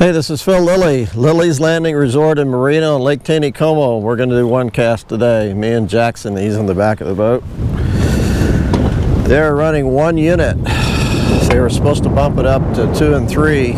Hey, this is Phil Lilley, Lilleys Landing Resort and Marina on Lake Taneycomo. We're going to do one cast today. Me and Jackson, he's in the back of the boat. They're running one unit. They were supposed to bump it up to 2 and 3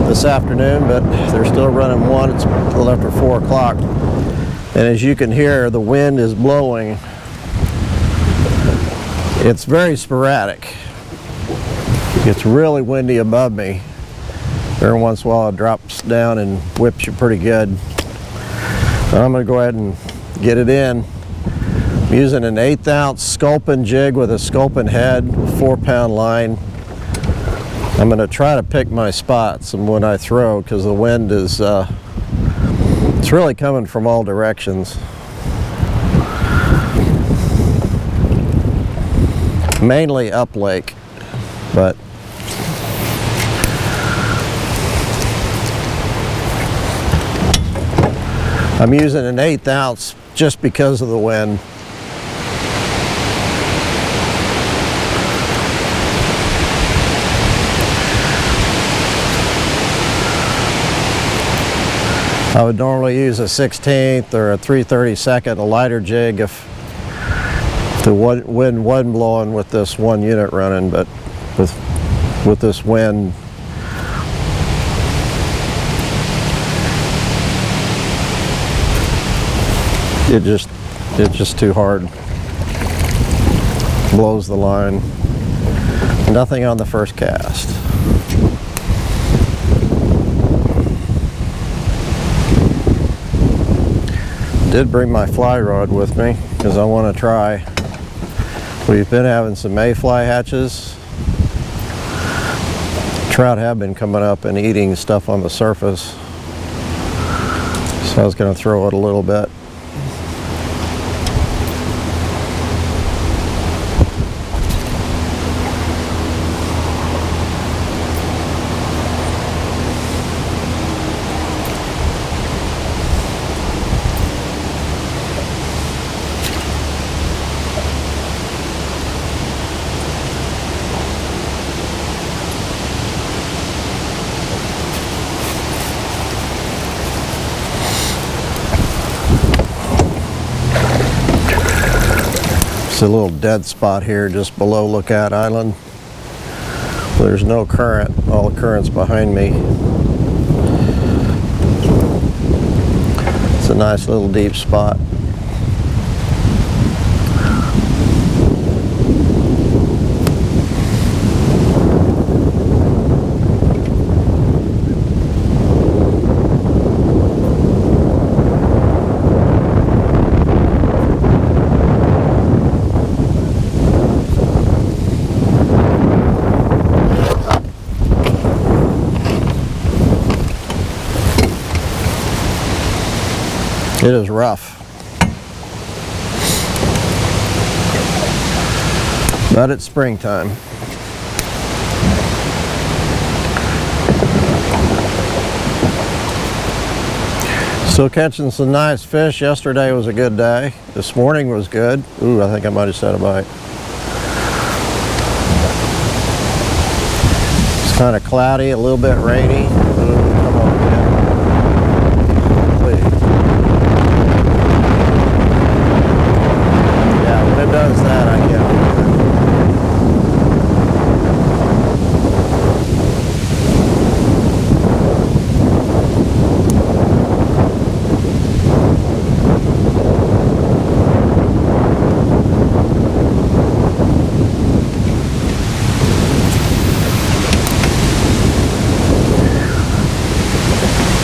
this afternoon, but they're still running one. It's a little after 4 o'clock. And as you can hear, the wind is blowing. It's very sporadic. It's really windy above me. Every once in a while it drops down and whips you pretty good. I'm going to go ahead and get it in. I'm using an 1/8 ounce sculpin jig with a sculpin head, 4-pound line. I'm going to try to pick my spots and when I throw, because the wind is it's really coming from all directions. Mainly up lake, but I'm using an 1/8 ounce just because of the wind. I would normally use a 1/16 or a 3/32, a lighter jig if the wind wasn't blowing with this one unit running, but with this wind, it's just too hard. Blows the line. Nothing on the first cast. Did bring my fly rod with me because I want to try. We've been having some mayfly hatches. Trout have been coming up and eating stuff on the surface, so I was going to throw it a little bit. It's a little dead spot here just below Lookout Island. There's no current. All the current's behind me. It's a nice little deep spot. It is rough, but it's springtime. Still catching some nice fish. Yesterday was a good day. This morning was good. Ooh, I think I might have set a bite. It's kind of cloudy, a little bit rainy. Ooh, come on, man. Does that, I can't do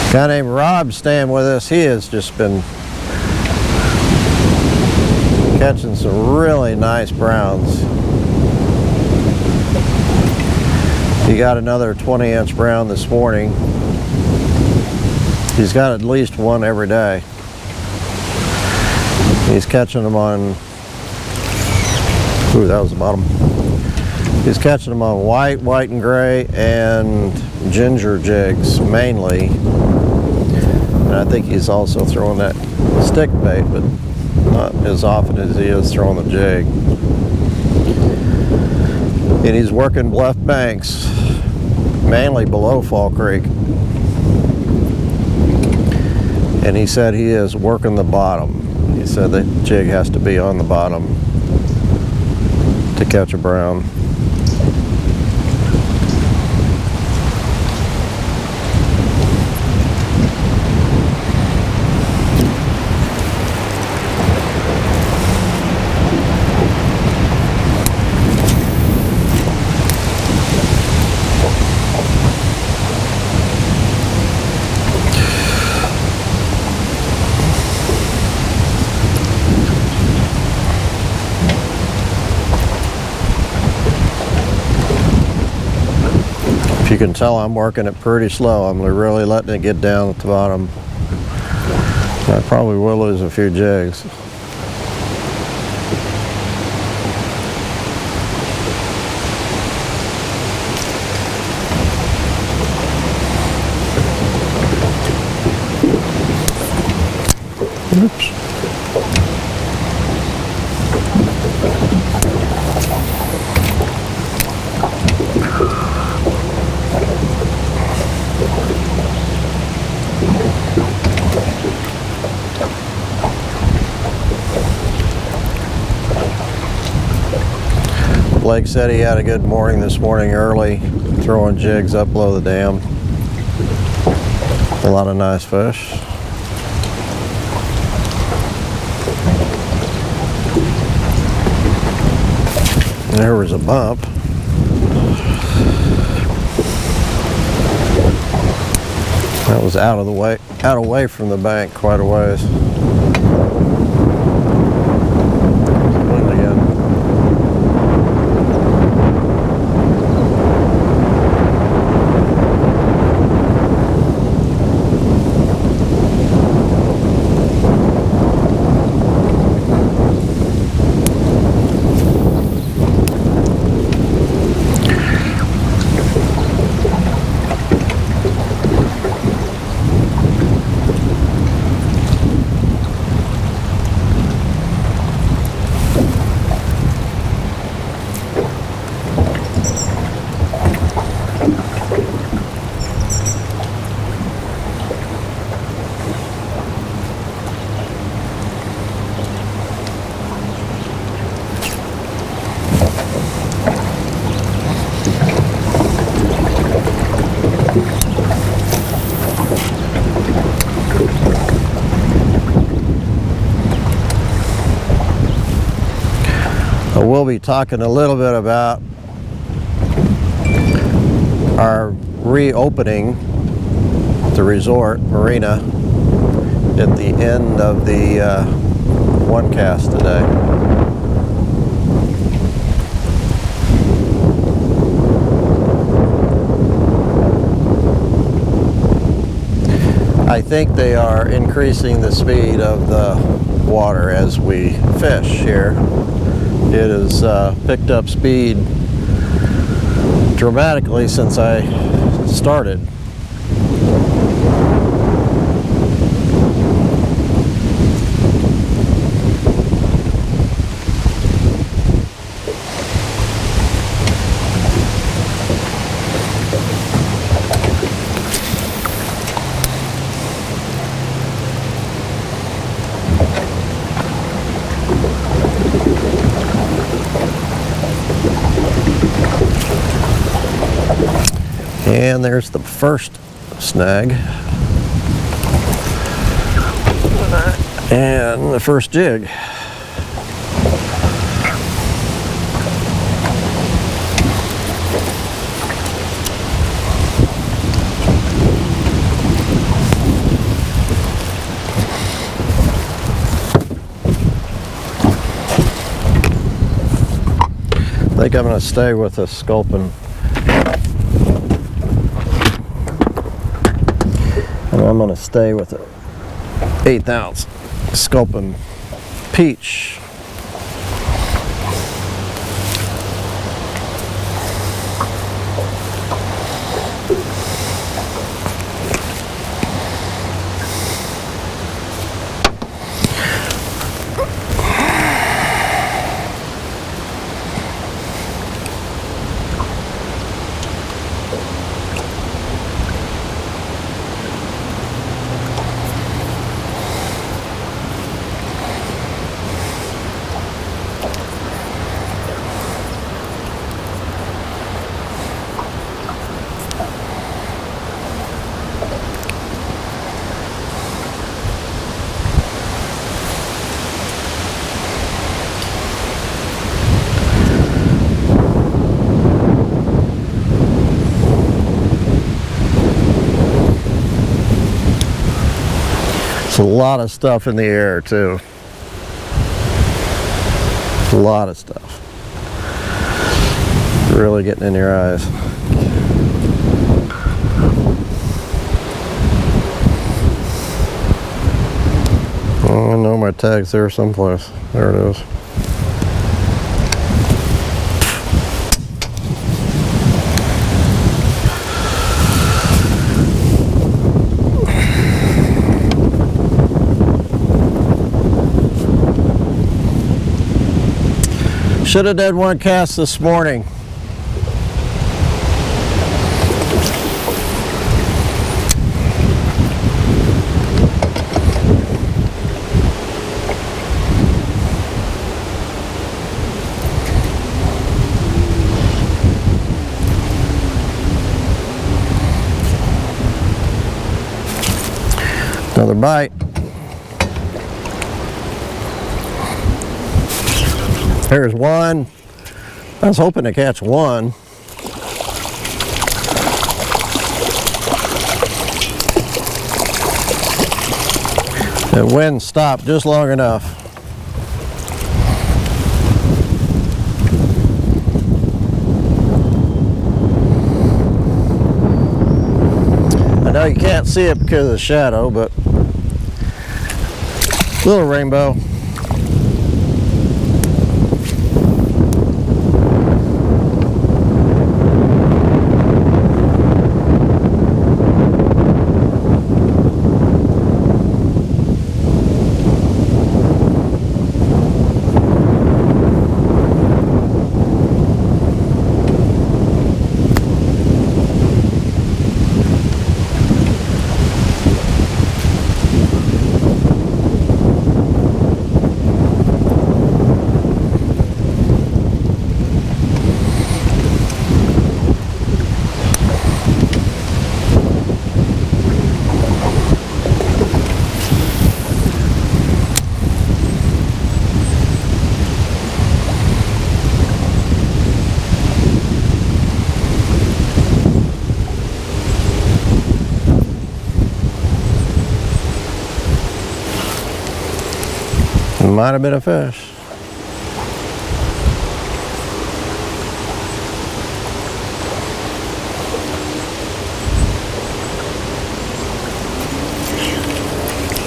A guy named Rob staying with us. He has just been catching some really nice browns. He got another 20-inch brown this morning. He's got at least one every day. He's catching them on, ooh, that was the bottom. He's catching them on white, white and gray, and ginger jigs mainly. And I think he's also throwing that stick bait, but not as often as he is throwing the jig. And he's working bluff banks. mainly below Fall Creek. And he said he is working the bottom. He said that jig has to be on the bottom to catch a brown. You can tell I'm working it pretty slow. I'm really letting it get down at the bottom. I probably will lose a few jigs. Oops. Blake said he had a good morning this morning early, throwing jigs up below the dam. A lot of nice fish. There was a bump. That was out away from the bank quite a ways. Wind again. We'll be talking a little bit about our reopening the resort marina at the end of the one cast today. I think they are increasing the speed of the water as we fish here. It has picked up speed dramatically since I started. And there's the first snag and the first jig. I think I'm going to stay with a sculpin. And I'm going to stay with an 1/8 ounce sculpin peach. It's a lot of stuff in the air too. A lot of stuff. Really getting in your eyes. Oh, I know my tag's there someplace. There it is. Should have done one cast this morning. Another bite. There's one. I was hoping to catch one. The wind stopped just long enough. I know you can't see it because of the shadow, but little rainbow. Might have been a fish.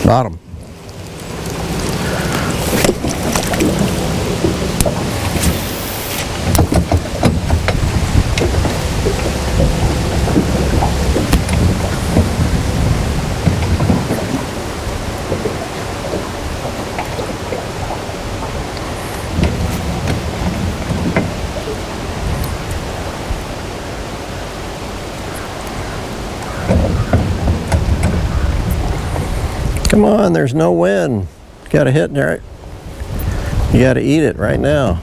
Bottom. Come on, there's no wind. Got to hit there. You got to eat it right now.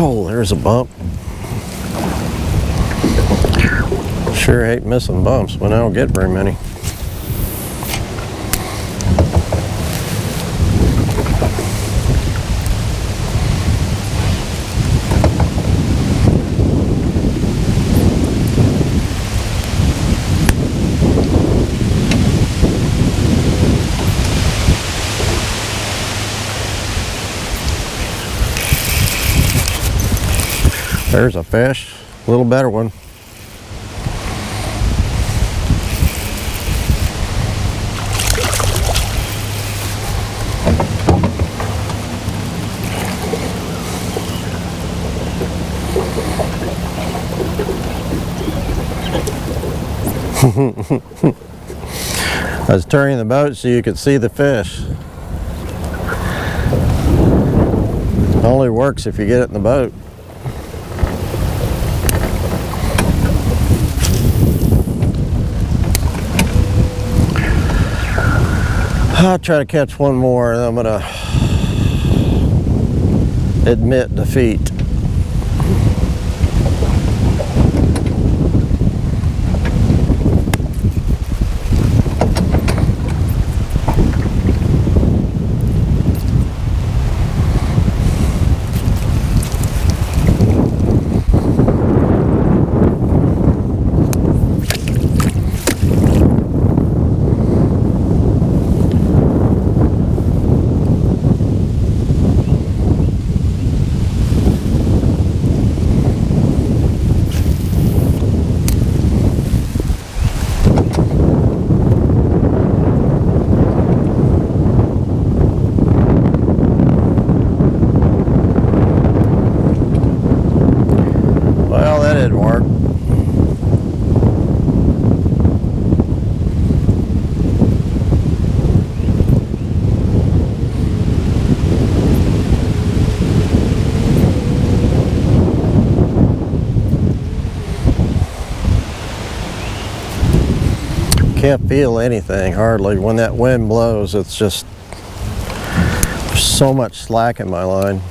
Oh, there's a bump. Sure hate missing bumps when I don't get very many. There's a fish, a little better one. I was turning the boat so you could see the fish. It only works if you get it in the boat. I'll try to catch one more and I'm gonna admit defeat. Well, that didn't work. Can't feel anything hardly. When that wind blows, it's just there's so much slack in my line.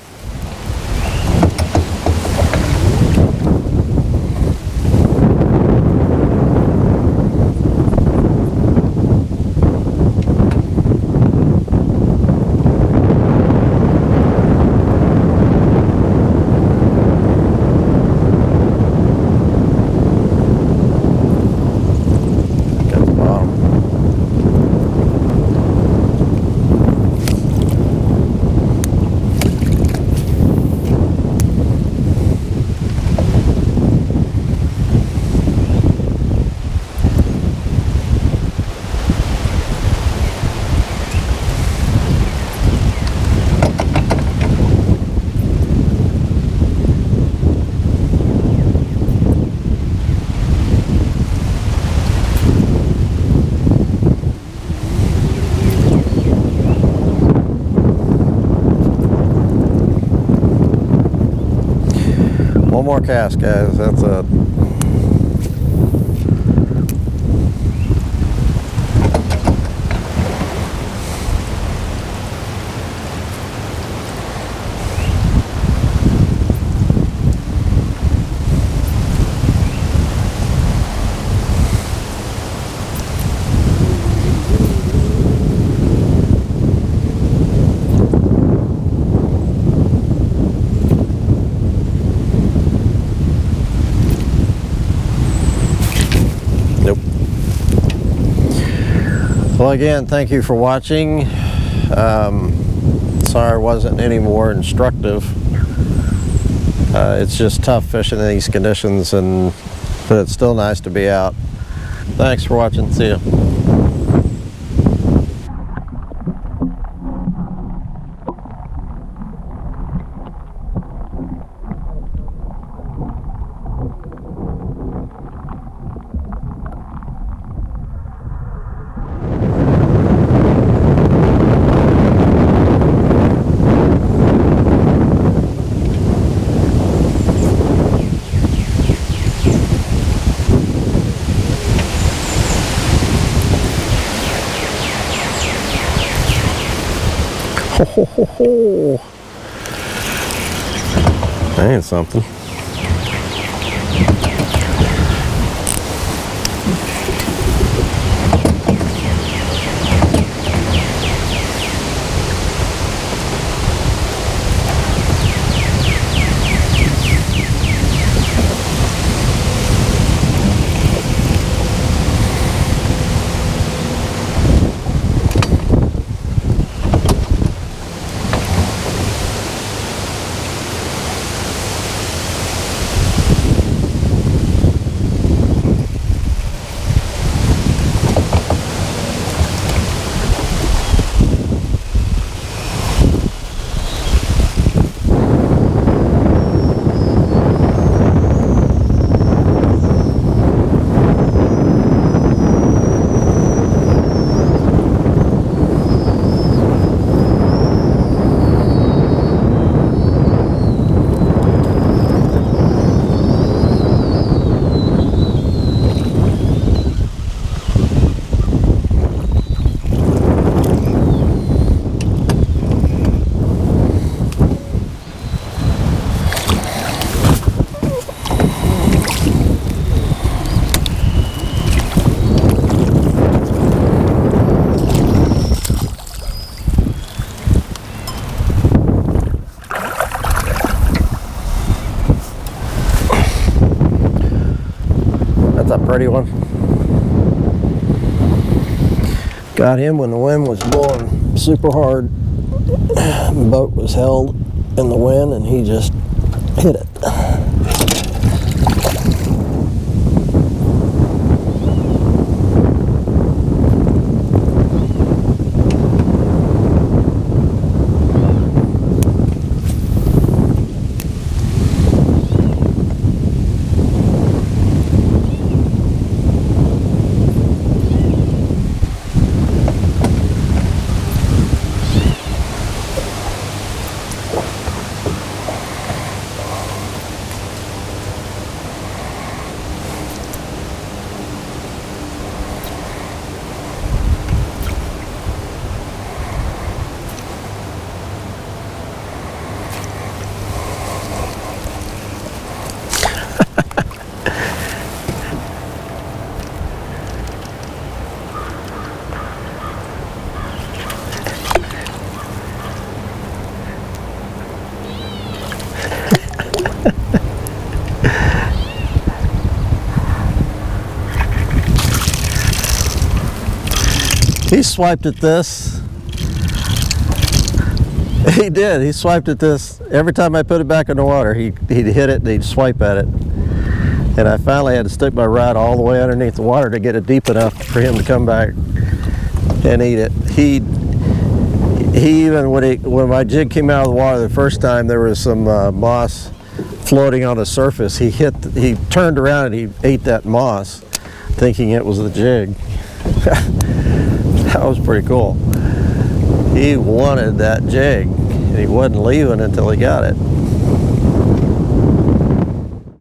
One more cast, guys. That's it. Well, again, thank you for watching. Sorry it wasn't any more instructive. It's just tough fishing in these conditions, but it's still nice to be out. Thanks for watching. See ya. Ain't something. A pretty one. Got him when the wind was blowing super hard. The boat was held in the wind and he just hit it. He swiped at this. He did. He swiped at this. Every time I put it back in the water, he'd hit it and he'd swipe at it. And I finally had to stick my rod all the way underneath the water to get it deep enough for him to come back and eat it. He even, when my jig came out of the water the first time, there was some moss floating on the surface. He turned around and he ate that moss, thinking it was the jig. That was pretty cool. He wanted that jig, and he wasn't leaving until he got it.